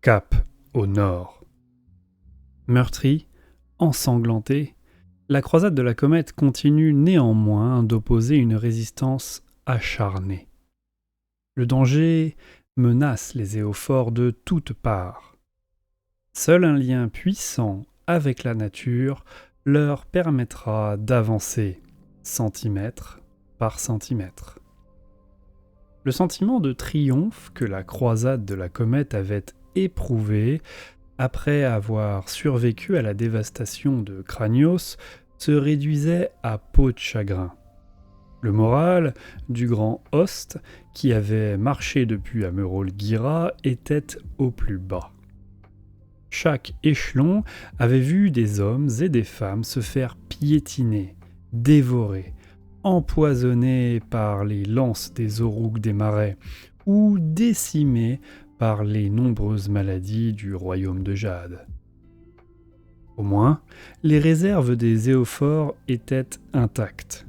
Cap au nord. Meurtrie, ensanglantée, la croisade de la comète continue néanmoins d'opposer une résistance acharnée. Le danger menace les éophores de toutes parts. Seul un lien puissant avec la nature leur permettra d'avancer centimètre par centimètre. Le sentiment de triomphe que la croisade de la comète avait éprouvé après avoir survécu à la dévastation de Cranios se réduisait à peau de chagrin. Le moral du grand Host, qui avait marché depuis Amerolgira, était au plus bas. Chaque échelon avait vu des hommes et des femmes se faire piétiner, dévorer, empoisonnés par les lances des Orougs des marais ou décimés par les nombreuses maladies du royaume de Jade. Au moins, les réserves des éophores étaient intactes.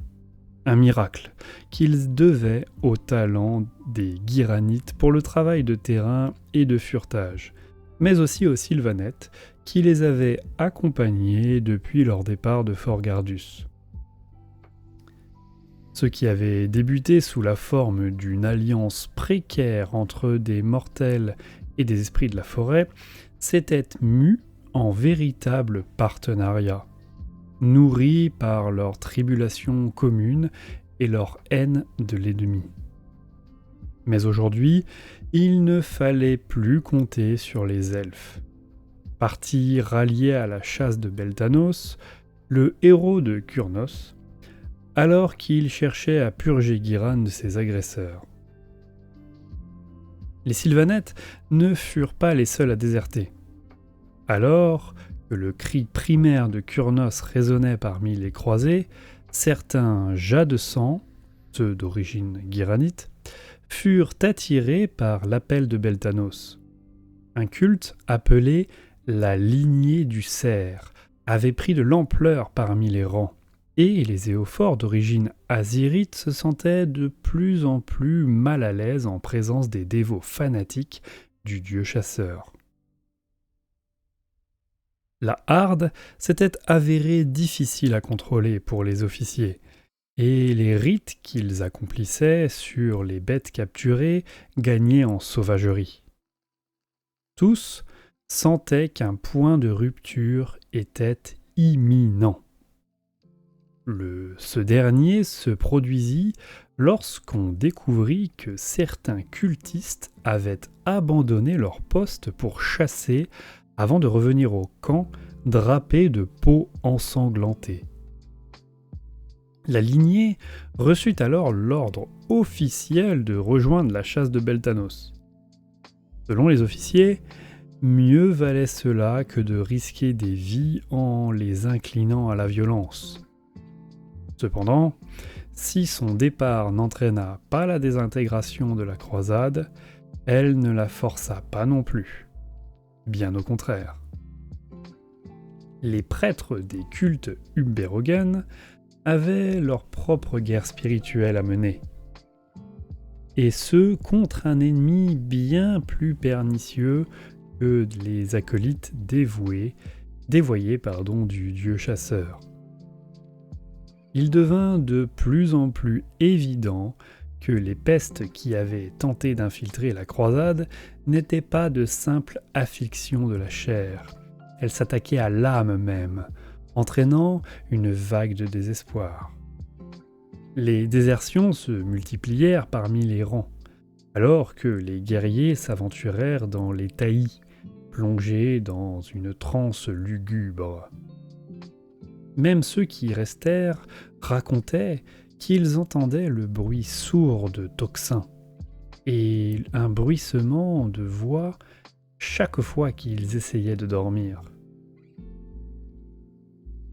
Un miracle qu'ils devaient au talent des Guiranites pour le travail de terrain et de furetage, mais aussi aux Sylvanettes qui les avaient accompagnés depuis leur départ de Fort Gardus. Ce qui avait débuté sous la forme d'une alliance précaire entre des mortels et des esprits de la forêt s'était mu en véritable partenariat, nourri par leur tribulation commune et leur haine de l'ennemi. Mais aujourd'hui, il ne fallait plus compter sur les elfes. Parti rallié à la chasse de Beltanos, le héros de Kurnos, alors qu'il cherchait à purger Guiran de ses agresseurs. Les Sylvanettes ne furent pas les seuls à déserter. Alors que le cri primaire de Kurnos résonnait parmi les croisés, certains Jadesans, ceux d'origine guiranite, furent attirés par l'appel de Beltanos. Un culte appelé la lignée du cerf avait pris de l'ampleur parmi les rangs, et les éophores d'origine azyrite se sentaient de plus en plus mal à l'aise en présence des dévots fanatiques du dieu chasseur. La harde s'était avérée difficile à contrôler pour les officiers, et les rites qu'ils accomplissaient sur les bêtes capturées gagnaient en sauvagerie. Tous sentaient qu'un point de rupture était imminent. Ce dernier se produisit lorsqu'on découvrit que certains cultistes avaient abandonné leur poste pour chasser avant de revenir au camp drapés de peau ensanglantée. La lignée reçut alors l'ordre officiel de rejoindre la chasse de Beltanos. Selon les officiers, mieux valait cela que de risquer des vies en les inclinant à la violence. Cependant, si son départ n'entraîna pas la désintégration de la croisade, elle ne la força pas non plus. Bien au contraire. Les prêtres des cultes ubéroganes avaient leur propre guerre spirituelle à mener, et ce contre un ennemi bien plus pernicieux que les acolytes dévoyés du dieu chasseur. Il devint de plus en plus évident que les pestes qui avaient tenté d'infiltrer la croisade n'étaient pas de simples afflictions de la chair. Elles s'attaquaient à l'âme même, entraînant une vague de désespoir. Les désertions se multiplièrent parmi les rangs, alors que les guerriers s'aventurèrent dans les taillis, plongés dans une transe lugubre. Même ceux qui restèrent racontaient qu'ils entendaient le bruit sourd de tocsins et un bruissement de voix chaque fois qu'ils essayaient de dormir.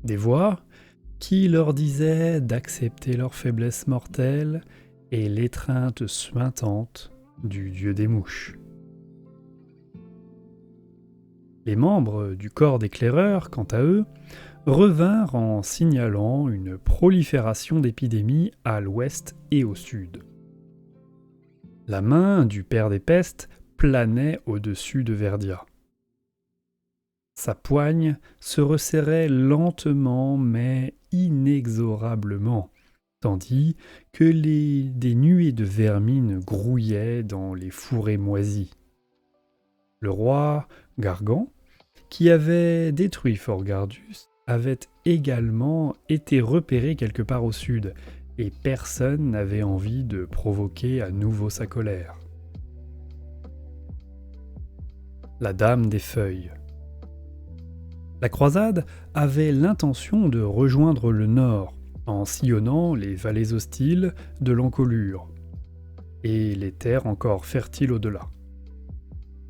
Des voix qui leur disaient d'accepter leur faiblesse mortelle et l'étreinte suintante du dieu des mouches. Les membres du corps d'éclaireurs, quant à eux, revinrent en signalant une prolifération d'épidémies à l'ouest et au sud. La main du père des pestes planait au-dessus de Verdia. Sa poigne se resserrait lentement mais inexorablement, tandis que des nuées de vermine grouillaient dans les fourrés moisis. Le roi Gargan, qui avait détruit Fort Gardus, avait également été repéré quelque part au sud, et personne n'avait envie de provoquer à nouveau sa colère. La Dame des Feuilles. La croisade avait l'intention de rejoindre le nord, en sillonnant les vallées hostiles de l'encolure, et les terres encore fertiles au-delà.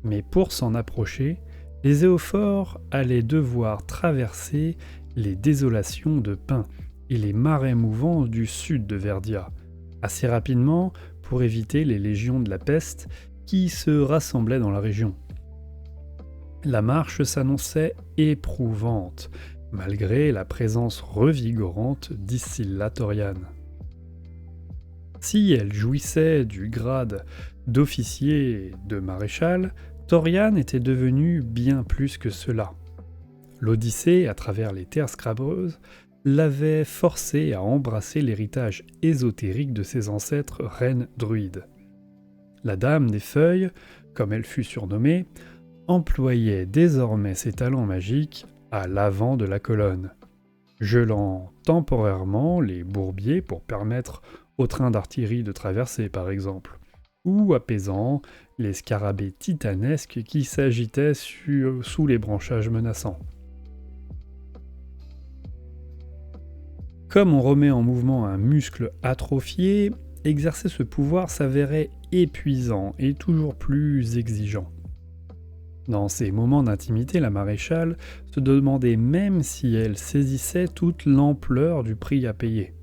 Mais pour s'en approcher, les éophores allaient devoir traverser les désolations de pins et les marais mouvants du sud de Verdia, assez rapidement pour éviter les légions de la peste qui se rassemblaient dans la région. La marche s'annonçait éprouvante, malgré la présence revigorante d'Issilla Toriane. Si elle jouissait du grade d'officier et de maréchal, Toriane était devenue bien plus que cela. L'Odyssée, à travers les terres scrabreuses, l'avait forcée à embrasser l'héritage ésotérique de ses ancêtres reines druides. La Dame des Feuilles, comme elle fut surnommée, employait désormais ses talents magiques à l'avant de la colonne, gelant temporairement les bourbiers pour permettre aux trains d'artillerie de traverser par exemple, ou apaisant les scarabées titanesques qui s'agitaient sous les branchages menaçants. Comme on remet en mouvement un muscle atrophié, exercer ce pouvoir s'avérait épuisant et toujours plus exigeant. Dans ces moments d'intimité, la maréchale se demandait même si elle saisissait toute l'ampleur du prix à payer.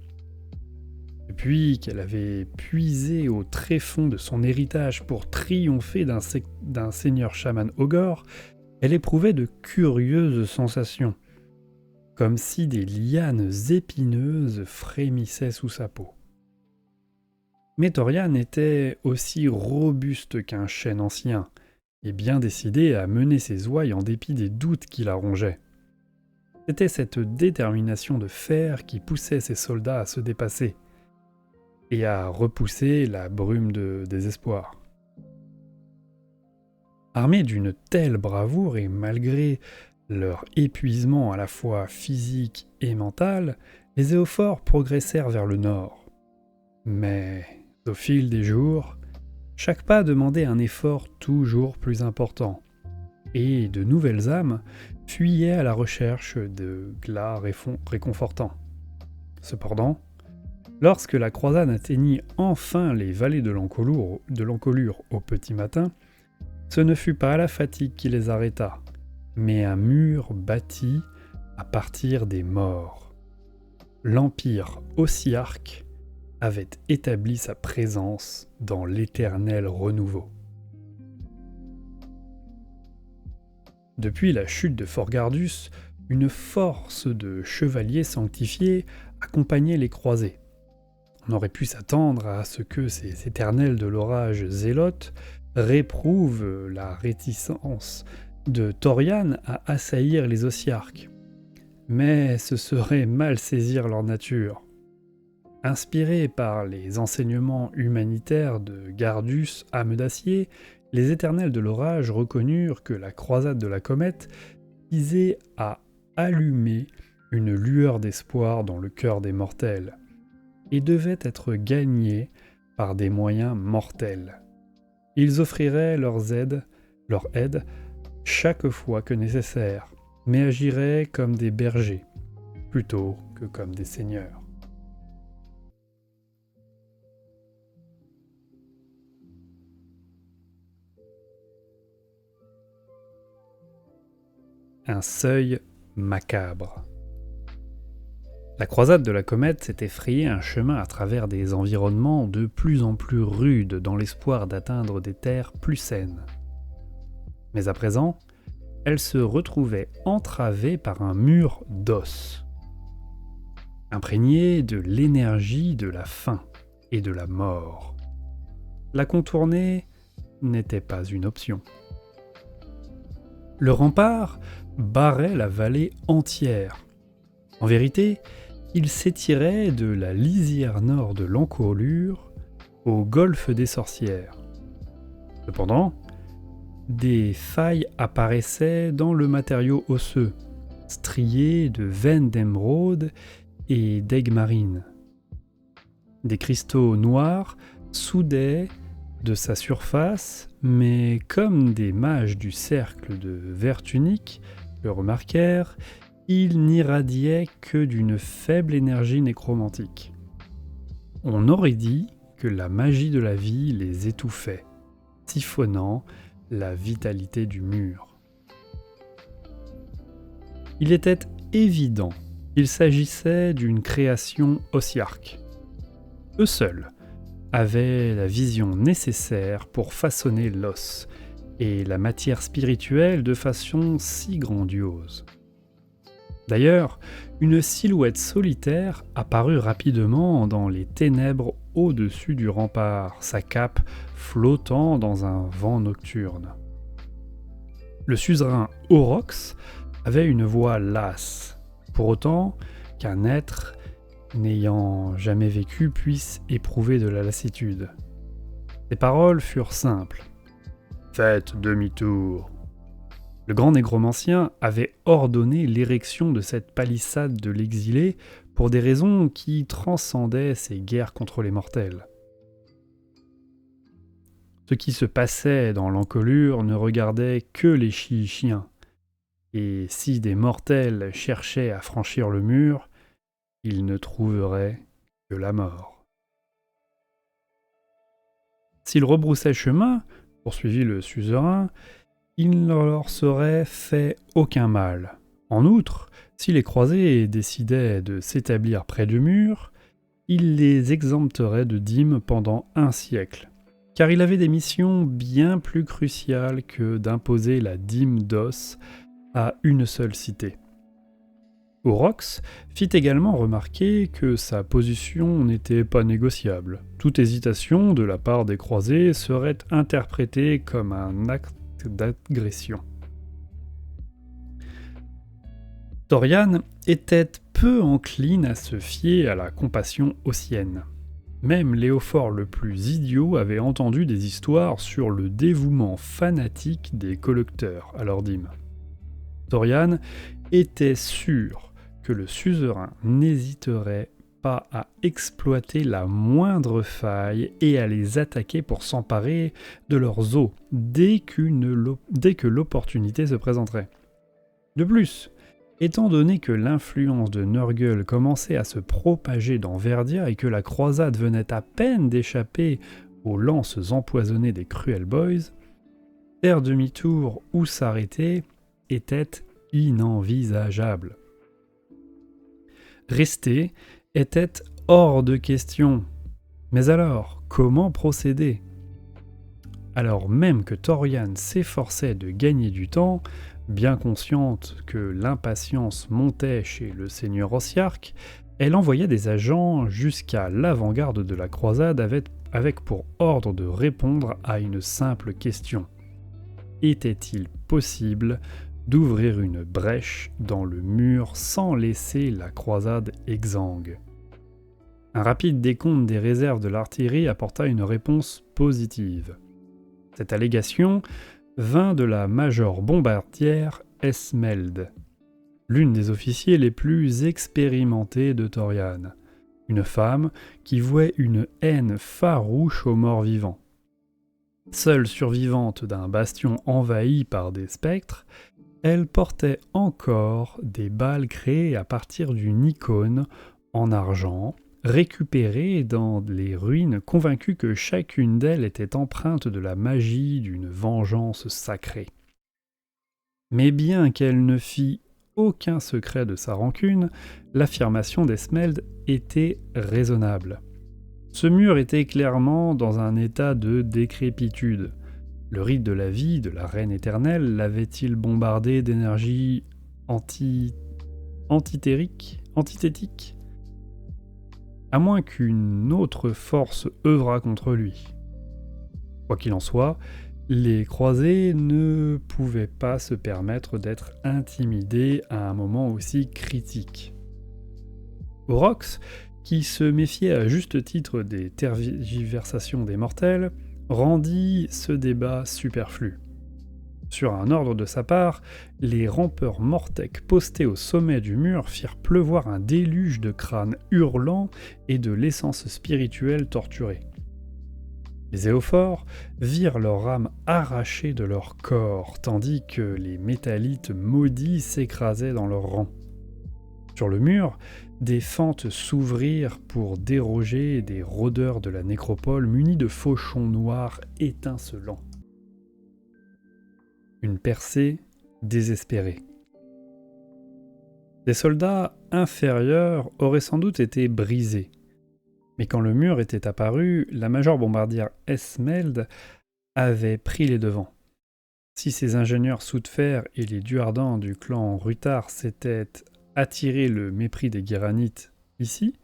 Depuis qu'elle avait puisé au tréfonds de son héritage pour triompher d'un seigneur chaman ogre, elle éprouvait de curieuses sensations, comme si des lianes épineuses frémissaient sous sa peau. Mais Toriane était aussi robuste qu'un chêne ancien, et bien décidée à mener ses ouailles en dépit des doutes qui la rongeaient. C'était cette détermination de fer qui poussait ses soldats à se dépasser, et à repousser la brume de désespoir. Armés d'une telle bravoure et malgré leur épuisement à la fois physique et mental, les éophores progressèrent vers le nord. Mais au fil des jours, chaque pas demandait un effort toujours plus important, et de nouvelles âmes fuyaient à la recherche de glas réconfortants. Cependant, lorsque la croisade atteignit enfin les vallées de l'encolure au petit matin, ce ne fut pas la fatigue qui les arrêta, mais un mur bâti à partir des morts. L'Empire Ossiarque avait établi sa présence dans l'éternel renouveau. Depuis la chute de Fort Gardus, une force de chevaliers sanctifiés accompagnait les croisés. On aurait pu s'attendre à ce que ces éternels de l'orage zélotes réprouvent la réticence de Toriane à assaillir les Ossiarques. Mais ce serait mal saisir leur nature. Inspirés par les enseignements humanitaires de Gardus, âme d'acier, les éternels de l'orage reconnurent que la croisade de la comète visait à allumer une lueur d'espoir dans le cœur des mortels, et devait être gagnée par des moyens mortels. Ils offriraient leur aide chaque fois que nécessaire, mais agiraient comme des bergers, plutôt que comme des seigneurs. Un seuil macabre. La croisade de la comète s'était frayé un chemin à travers des environnements de plus en plus rudes dans l'espoir d'atteindre des terres plus saines. Mais à présent, elle se retrouvait entravée par un mur d'os, imprégné de l'énergie de la faim et de la mort. La contourner n'était pas une option. Le rempart barrait la vallée entière. En vérité, il s'étirait de la lisière nord de l'encolure au golfe des Sorcières. Cependant, des failles apparaissaient dans le matériau osseux, striées de veines d'émeraude et d'aigues marines. Des cristaux noirs soudaient de sa surface, mais comme des mages du cercle de Vertunique le remarquèrent, ils n'irradiaient que d'une faible énergie nécromantique. On aurait dit que la magie de la vie les étouffait, siphonnant la vitalité du mur. Il était évident qu'il s'agissait d'une création osiarque. Eux seuls avaient la vision nécessaire pour façonner l'os et la matière spirituelle de façon si grandiose. D'ailleurs, une silhouette solitaire apparut rapidement dans les ténèbres au-dessus du rempart, sa cape flottant dans un vent nocturne. Le suzerain Aurox avait une voix lasse, pour autant qu'un être n'ayant jamais vécu puisse éprouver de la lassitude. Ses paroles furent simples. « Faites demi-tour !» Le grand négromancien avait ordonné l'érection de cette palissade de l'exilé pour des raisons qui transcendaient ses guerres contre les mortels. Ce qui se passait dans l'encolure ne regardait que les chiens, et si des mortels cherchaient à franchir le mur, ils ne trouveraient que la mort. S'ils rebroussaient chemin, poursuivit le suzerain, il ne leur serait fait aucun mal. En outre, si les croisés décidaient de s'établir près du mur, il les exempterait de dîmes pendant 1 siècle, car il avait des missions bien plus cruciales que d'imposer la dîme d'os à une seule cité. Aurox fit également remarquer que sa position n'était pas négociable. Toute hésitation de la part des croisés serait interprétée comme un acte d'agression. Thorian était peu encline à se fier à la compassion ossienne. Même Léophore le plus idiot avait entendu des histoires sur le dévouement fanatique des collecteurs à leur dîme. Thorian était sûr que le suzerain n'hésiterait pas à exploiter la moindre faille et à les attaquer pour s'emparer de leurs os dès que l'opportunité se présenterait. De plus, étant donné que l'influence de Nurgle commençait à se propager dans Verdia et que la croisade venait à peine d'échapper aux lances empoisonnées des Cruel Boys, faire demi-tour ou s'arrêter était inenvisageable. Rester était hors de question. Mais alors, comment procéder ? Alors même que Thorian s'efforçait de gagner du temps, bien consciente que l'impatience montait chez le seigneur osiarque, elle envoya des agents jusqu'à l'avant-garde de la croisade avec pour ordre de répondre à une simple question. Était-il possible d'ouvrir une brèche dans le mur sans laisser la croisade exsangue ? Un rapide décompte des réserves de l'artillerie apporta une réponse positive. Cette allégation vint de la major bombardière Esmelde, l'une des officiers les plus expérimentés de Thorian, une femme qui vouait une haine farouche aux morts vivants. Seule survivante d'un bastion envahi par des spectres, elle portait encore des balles créées à partir d'une icône en argent, récupérée dans les ruines, convaincue que chacune d'elles était empreinte de la magie d'une vengeance sacrée. Mais bien qu'elle ne fît aucun secret de sa rancune, l'affirmation d'Esmelde était raisonnable. Ce mur était clairement dans un état de décrépitude. Le rite de la vie de la reine éternelle l'avait-il bombardé d'énergie antithétique ? À moins qu'une autre force œuvrât contre lui. Quoi qu'il en soit, Les croisés ne pouvaient pas se permettre d'être intimidés à un moment aussi critique. Orox, qui se méfiait à juste titre des tergiversations des mortels, rendit ce débat superflu. Sur un ordre de sa part, les rampeurs mortec postés au sommet du mur firent pleuvoir un déluge de crânes hurlants et de l'essence spirituelle torturée. Les éophores virent leur âme arrachée de leur corps, tandis que les métallites maudits s'écrasaient dans leurs rangs. Sur le mur, des fentes s'ouvrirent pour déroger des rôdeurs de la nécropole munis de fauchons noirs étincelants. Une percée désespérée. Des soldats inférieurs auraient sans doute été brisés. Mais quand le mur était apparu, la major bombardière Esmeld avait pris les devants. Si ces ingénieurs sous de fer et les duardans du clan Rutar s'étaient attiré le mépris des Guéranites ici,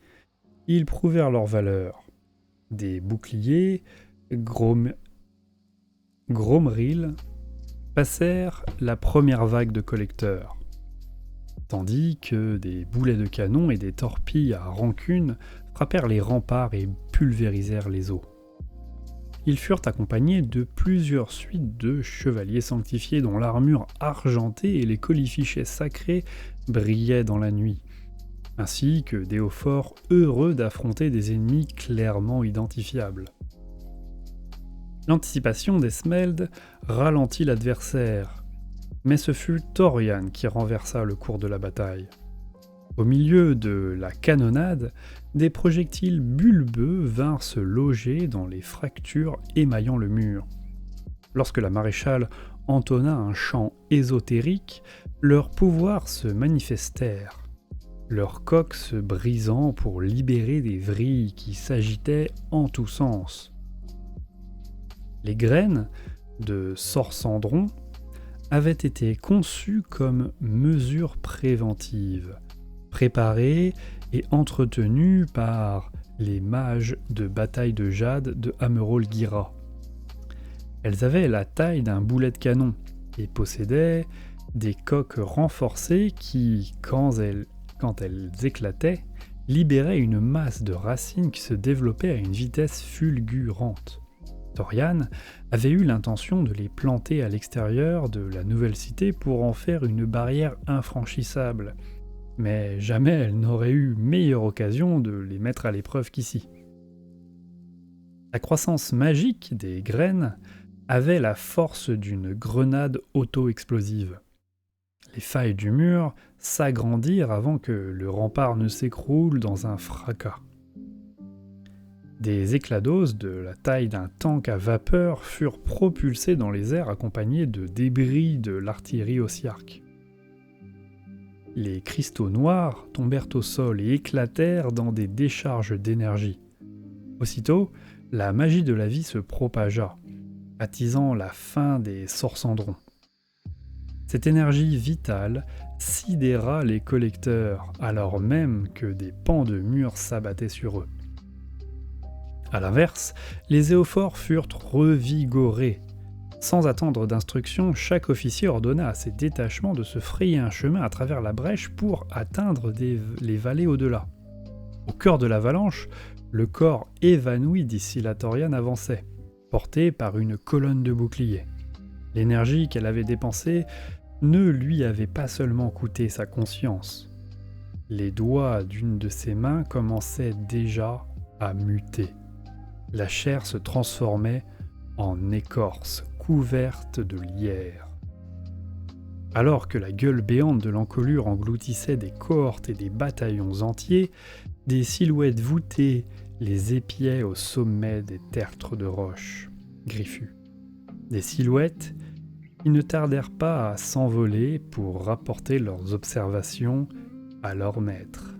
ils prouvèrent leur valeur. Des boucliers, Gromril, passèrent la première vague de collecteurs, tandis que des boulets de canon et des torpilles à rancune frappèrent les remparts et pulvérisèrent les eaux. Ils furent accompagnés de plusieurs suites de chevaliers sanctifiés dont l'armure argentée et les colifichets sacrés brillaient dans la nuit, ainsi que d'éophores heureux d'affronter des ennemis clairement identifiables. L'anticipation d'Esmeld ralentit l'adversaire, mais ce fut Thorian qui renversa le cours de la bataille. Au milieu de la canonnade, des projectiles bulbeux vinrent se loger dans les fractures émaillant le mur. Lorsque la maréchale entonna un chant ésotérique, leurs pouvoirs se manifestèrent, leurs coques se brisant pour libérer des vrilles qui s'agitaient en tous sens. Les graines de Sorsandron avaient été conçues comme mesures préventives, préparées et entretenues par les mages de bataille de jade de Amerol Gira. Elles avaient la taille d'un boulet de canon et possédaient des coques renforcées qui, quand elles éclataient, libéraient une masse de racines qui se développaient à une vitesse fulgurante. Thorian avait eu l'intention de les planter à l'extérieur de la nouvelle cité pour en faire une barrière infranchissable, mais jamais elle n'aurait eu meilleure occasion de les mettre à l'épreuve qu'ici. La croissance magique des graines avait la force d'une grenade auto-explosive. Les failles du mur s'agrandirent avant que le rempart ne s'écroule dans un fracas. Des éclados de la taille d'un tank à vapeur furent propulsés dans les airs accompagnés de débris de l'artillerie osiarque. Les cristaux noirs tombèrent au sol et éclatèrent dans des décharges d'énergie. Aussitôt, la magie de la vie se propagea, attisant la fin des Sorsandrons. Cette énergie vitale sidéra les collecteurs, alors même que des pans de murs s'abattaient sur eux. A l'inverse, les éophores furent revigorés. Sans attendre d'instructions, chaque officier ordonna à ses détachements de se frayer un chemin à travers la brèche pour atteindre les vallées au-delà. Au cœur de l'avalanche, le corps évanoui d'Issila Thorian avançait, porté par une colonne de boucliers. L'énergie qu'elle avait dépensée ne lui avait pas seulement coûté sa conscience. Les doigts d'une de ses mains commençaient déjà à muter. La chair se transformait en écorce couverte de lierre. Alors que la gueule béante de l'encolure engloutissait des cohortes et des bataillons entiers, des silhouettes voûtées les épiaient au sommet des tertres de roches griffues. Des silhouettes qui ne tardèrent pas à s'envoler pour rapporter leurs observations à leur maître.